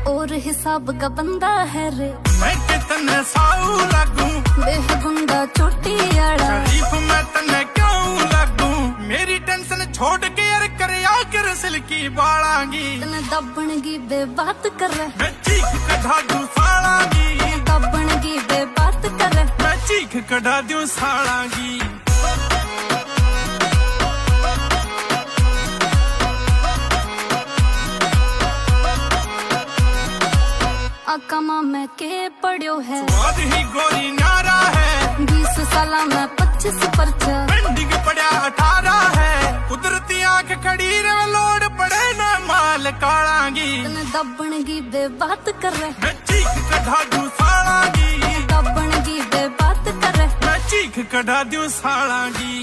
और हिसाब का बंदा है रे। मैं कितने साऊ लगूं बेहगुंडा चोटी आड़ा शरीफ मैं तन्ने क्यों लगूं। मेरी टेंशन छोड़ के यार कर आकर सिल्की बालांगी। तने दबणगी बे बात कर रहे मैं चीख कढ़ा दूं सालांगी। दबणगी बे बात कर रहे मैं चीख कढ़ा दूं सालांगी। आकामा में के पढ़्यो है स्वाद ही गोरी नारा है 20 साला में 25 परचा पेंडिंग पड़ा 18 है। कुदरती आंख खड़ी रे लोड पड़े ना माल कालांगी। तने दबणगी बे बात कर रहे मैं चीख कढ़ा दूं सालांगी। दबणगी बे बात कर रहे मैं चीख कढ़ा दूं सालांगी।